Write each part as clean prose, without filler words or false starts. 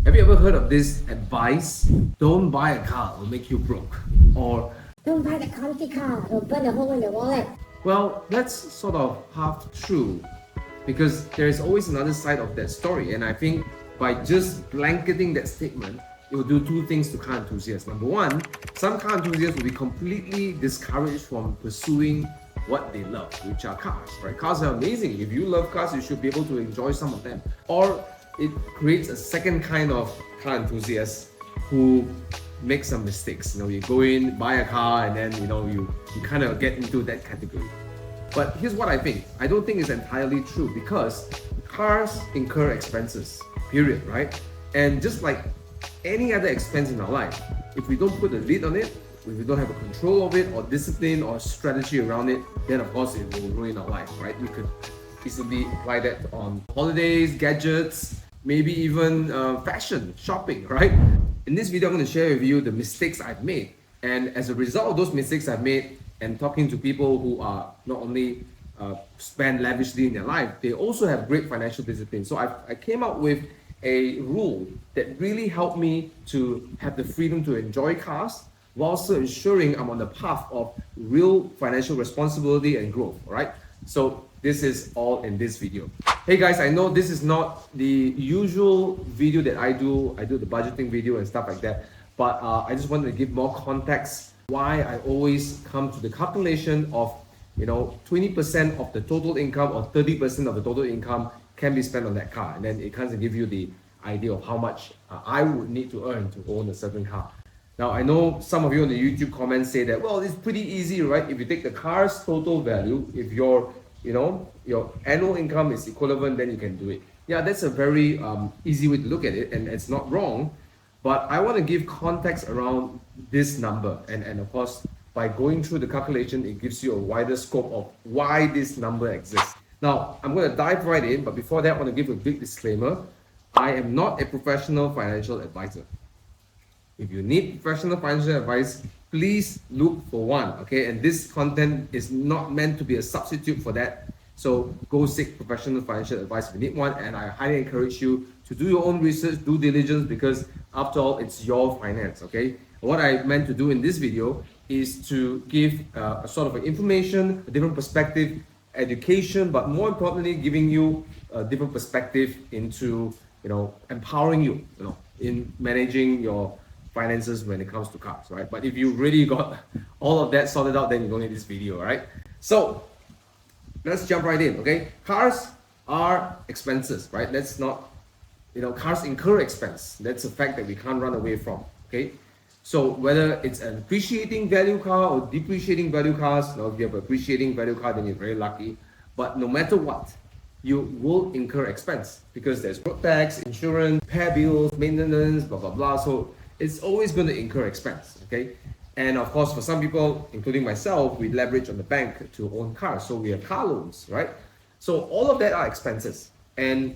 Have you ever heard of this advice? Don't buy a car, it'll make you broke. Or, don't buy the quality car, it'll burn a hole in your wallet. well, that's sort of half true because there is always another side of that story. And I think by just blanketing that statement, it will do two things to car enthusiasts. Number one, some car enthusiasts will be completely discouraged from pursuing what they love, which are cars, right? Cars are amazing. If you love cars, you should be able to enjoy some of them. Or it creates a second kind of car enthusiast who make some mistakes. You go in, buy a car, and then you kind of get into that category. But here's what I think. I don't think it's entirely true because cars incur expenses, period, right? And just like any other expense in our life, if we don't put a lid on it, if we don't have a control of it or discipline or strategy around it, then of course it will ruin our life, right? We could easily apply that on holidays, gadgets, maybe even fashion, shopping, right? In this video, I'm going to share with you the mistakes I've made. And as a result of those mistakes I've made and talking to people who are not only spend lavishly in their life, they also have great financial discipline. So I came up with a rule that really helped me to have the freedom to enjoy cars while also ensuring I'm on the path of real financial responsibility and growth, all right? So this is all in this video. Hey guys, I know this is not the usual video that I do the budgeting video and stuff like that, but I just wanted to give more context why I always come to the calculation of 20% of the total income or 30% of the total income can be spent on that car, and then it kind of give you the idea of how much I would need to earn to own a certain car. Now, I know some of you on the YouTube comments say that, well, it's pretty easy, right? If you take the car's total value, if your annual income is equivalent, then you can do it. Yeah, that's a very easy way to look at it, and it's not wrong. But I want to give context around this number. And of course, by going through the calculation, it gives you a wider scope of why this number exists. Now, I'm going to dive right in, but before that, I want to give a big disclaimer. I am not a professional financial advisor. If you need professional financial advice, please look for one, okay? And this content is not meant to be a substitute for that. So go seek professional financial advice if you need one, and I highly encourage you to do your own research, due diligence, because after all, it's your finance, okay? What I meant to do in this video is to give a sort of information, a different perspective, education, but more importantly, giving you a different perspective into, empowering you, in managing your finances when it comes to cars, right? But if you really got all of that sorted out, then you don't need this video, right? So let's jump right in, okay? Cars are expenses, right? Let's not, cars incur expense. That's a fact that we can't run away from, okay? So whether it's an appreciating value car or depreciating value cars, if you have an appreciating value car, then you're very lucky. But no matter what, you will incur expense because there's road tax, insurance, repair bills, maintenance, blah, blah, blah. So it's always going to incur expense, okay? And of course, for some people, including myself, we leverage on the bank to own cars. So we have car loans, right? So all of that are expenses. And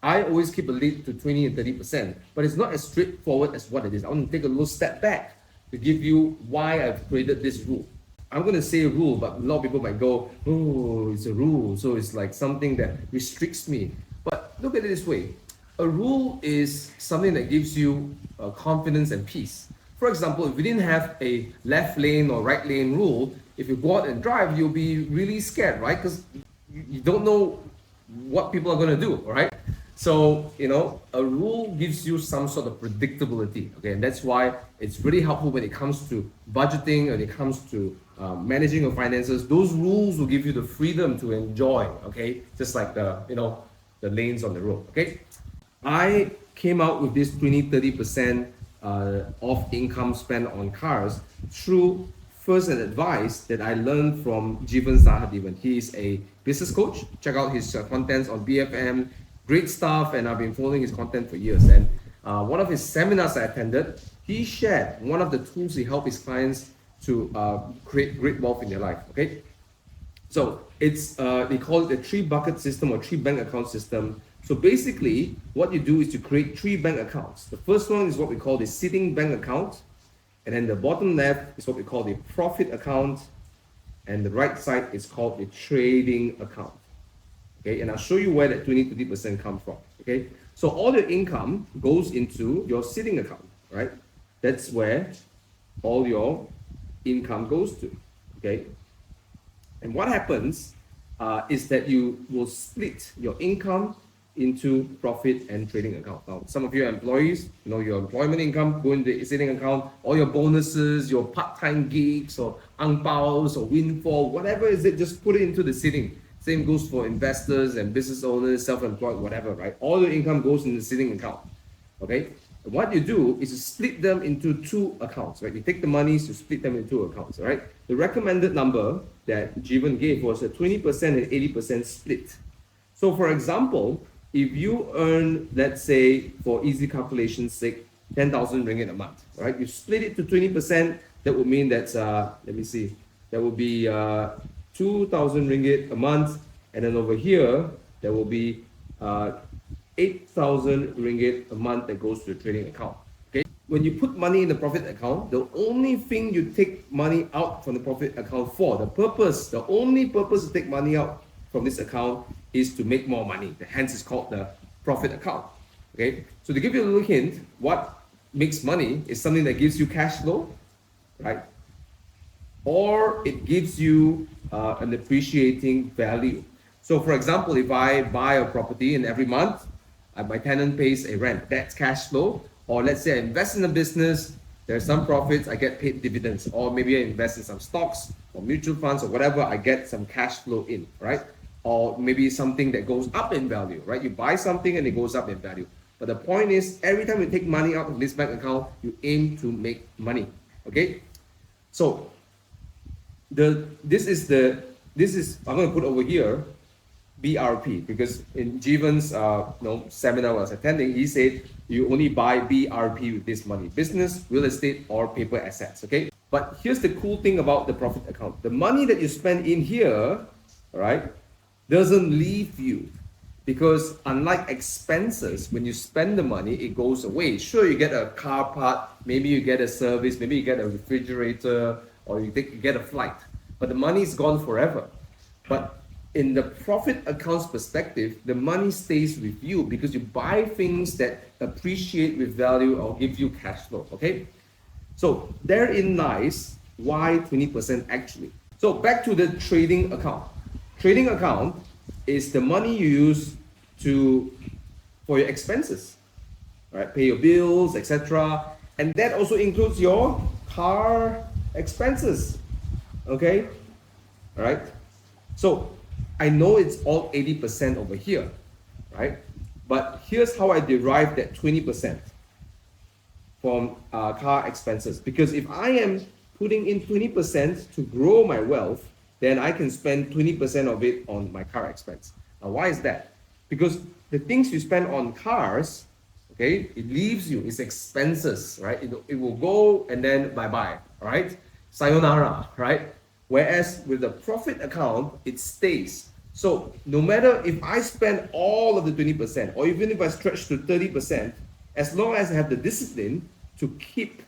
I always keep a lid to 20 and 30%, but it's not as straightforward as what it is. I want to take a little step back to give you why I've created this rule. I'm going to say a rule, but a lot of people might go, oh, it's a rule. So it's like something that restricts me. But look at it this way. A rule is something that gives you confidence and peace. For example, if we didn't have a left lane or right lane rule, if you go out and drive, you'll be really scared, right? Because you don't know what people are going to do, right? So, a rule gives you some sort of predictability, okay? And that's why it's really helpful when it comes to budgeting, when it comes to managing your finances. Those rules will give you the freedom to enjoy, okay? Just like the lanes on the road, okay? I came out with this 20-30% of income spent on cars through first an advice that I learned from Jeevan Sahadevan. He is a business coach. Check out his contents on BFM. Great stuff, and I've been following his content for years. And one of his seminars I attended, he shared one of the tools he helped his clients to create great wealth in their life. Okay, so it's they call it the 3-bucket system or 3-bank account system. So basically, what you do is to create 3 bank accounts. The first one is what we call the sitting bank account, and then the bottom left is what we call the profit account, and the right side is called the trading account. Okay, and I'll show you where that 20-30% comes from. Okay, So all your income goes into your sitting account, right? That's where all your income goes to, okay? And what happens is that you will split your income into profit and trading account. Now, some of you are employees, your employment income go into the saving account, all your bonuses, your part-time gigs or ang baos or windfall, whatever is it, just put it into the saving. Same goes for investors and business owners, self-employed, whatever, right? All your income goes in the saving account, okay? What you do is you split them into two accounts, right? You take the monies, you split them into accounts, right? The recommended number that Jeevan gave was a 20% and 80% split. So for example, if you earn, let's say, for easy calculation's sake, 10,000 ringgit a month, right? You split it to 20%, that would mean that's, let me see, that would be 2,000 ringgit a month. And then over here, there will be 8,000 ringgit a month that goes to the trading account. Okay, when you put money in the profit account, the only thing you take money out from the profit account for, the only purpose to take money out from this account is to make more money. Hence, it's called the profit account. Okay, so to give you a little hint, what makes money is something that gives you cash flow, right? Or it gives you an appreciating value. So, for example, if I buy a property and every month my tenant pays a rent, that's cash flow. Or let's say I invest in a business, there's some profits, I get paid dividends. Or maybe I invest in some stocks or mutual funds or whatever, I get some cash flow in, right? Or maybe something that goes up in value, right? You buy something and it goes up in value. But the point is, every time you take money out of this bank account, you aim to make money, okay? So this is I'm going to put over here BRP, because in Jeevan's seminar I was attending, he said you only buy BRP with this money: business, real estate, or paper assets. Okay, but here's the cool thing about the profit account: the money that you spend in here, right, doesn't leave you, because unlike expenses, when you spend the money, it goes away. Sure, you get a car part, maybe you get a service, maybe you get a refrigerator, or you get a flight, but the money is gone forever. But in the profit account's perspective, the money stays with you because you buy things that appreciate with value or give you cash flow, okay? So therein lies why 20% actually. So back to the trading account. Trading account is the money you use for your expenses, right? Pay your bills, etc. And that also includes your car expenses, okay? All right? So I know it's all 80% over here, right? But here's how I derive that 20% from car expenses. Because if I am putting in 20% to grow my wealth, then I can spend 20% of it on my car expense. Now, why is that? Because the things you spend on cars, okay, it leaves you, it's expenses, right? It will go and then bye-bye, right? Sayonara, right? Whereas with the profit account, it stays. So no matter if I spend all of the 20%, or even if I stretch to 30%, as long as I have the discipline to keep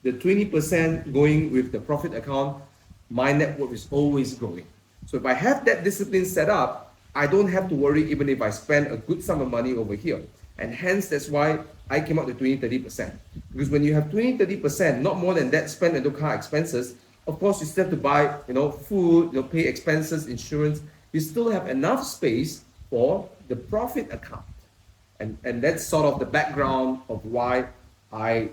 the 20% going with the profit account, my net worth is always growing. So if I have that discipline set up, I don't have to worry even if I spend a good sum of money over here. And hence, that's why I came up with 20-30%. Because when you have 20-30%, not more than that spent into car expenses, of course, you still have to buy, food, pay expenses, insurance. You still have enough space for the profit account. And that's sort of the background of why I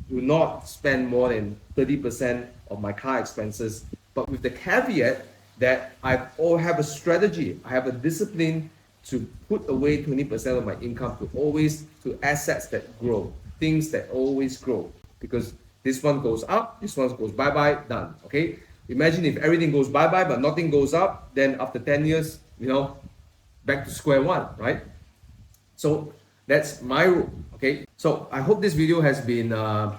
do not spend more than 30% of my car expenses, but with the caveat that I have a strategy, I have a discipline to put away 20% of my income to assets that grow, things that always grow. Because this one goes up, this one goes bye-bye, done, okay? Imagine if everything goes bye-bye, but nothing goes up, then after 10 years, back to square one, right? So that's my rule, okay? So I hope this video has been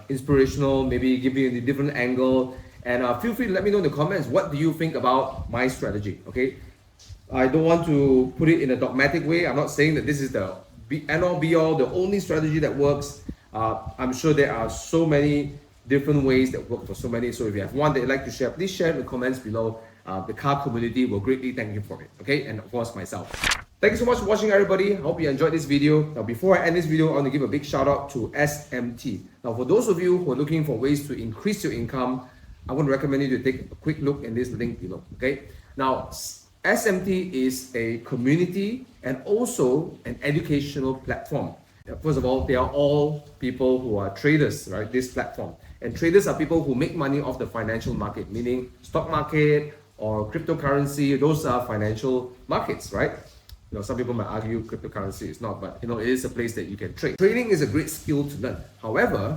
inspirational, maybe giving you a different angle, and feel free to let me know in the comments, what do you think about my strategy, okay? I don't want to put it in a dogmatic way. I'm not saying that this is the end-all be-all, the only strategy that works. I'm sure there are so many different ways that work for so many. So if you have one that you'd like to share, please share in the comments below. The car community will greatly thank you for it, okay? And of course, myself. Thank you so much for watching, everybody. I hope you enjoyed this video. Now, before I end this video, I want to give a big shout out to SMT. Now, for those of you who are looking for ways to increase your income, I want to recommend you to take a quick look in this link below. Okay. Now, SMT is a community and also an educational platform. First of all, they are all people who are traders, right? This platform. And traders are people who make money off the financial market, meaning stock market or cryptocurrency. Those are financial markets, right? You know, some people might argue cryptocurrency is not, but you know, it is a place that you can trade. Trading is a great skill to learn. However,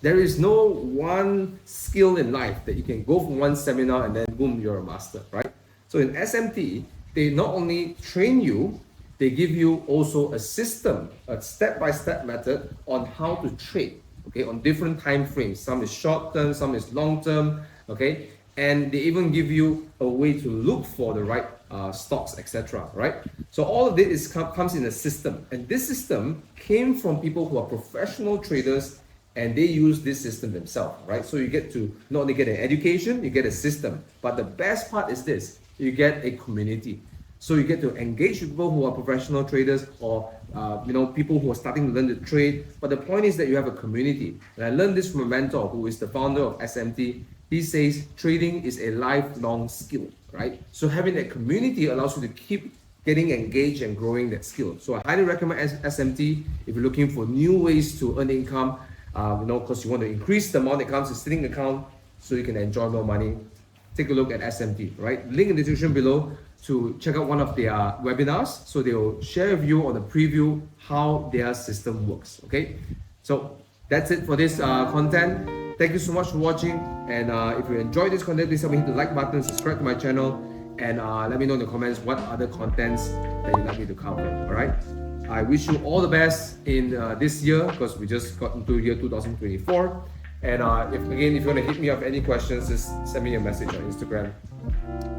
there is no one skill in life that you can go from one seminar and then boom, you're a master, right? So in SMT, they not only train you, they give you also a system, a step-by-step method on how to trade, okay, on different time frames. Some is short-term, some is long-term, okay? And they even give you a way to look for the right stocks, etc., right? So all of this comes in a system. And this system came from people who are professional traders, and they use this system themselves, right? So you get to not only get an education, you get a system. But the best part is this, you get a community. So you get to engage with people who are professional traders or people who are starting to learn to trade. But the point is that you have a community. And I learned this from a mentor who is the founder of SMT. He says trading is a lifelong skill, right? So having that community allows you to keep getting engaged and growing that skill. So I highly recommend SMT if you're looking for new ways to earn income, because you want to increase the amount that comes to sitting account so you can enjoy more money. Take a look at SMT, right? Link in the description below to check out one of their webinars. So they will share with you on the preview how their system works, okay? So that's it for this content. Thank you so much for watching. And if you enjoyed this content, please help me hit the like button, subscribe to my channel, and let me know in the comments what other contents that you'd like me to cover, all right? I wish you all the best in this year because we just got into year 2024. And if you want to hit me up any questions, just send me a message on Instagram.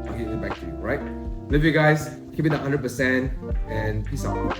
I'll hit it back to you, right? Love you guys. Keep it 100% and peace out.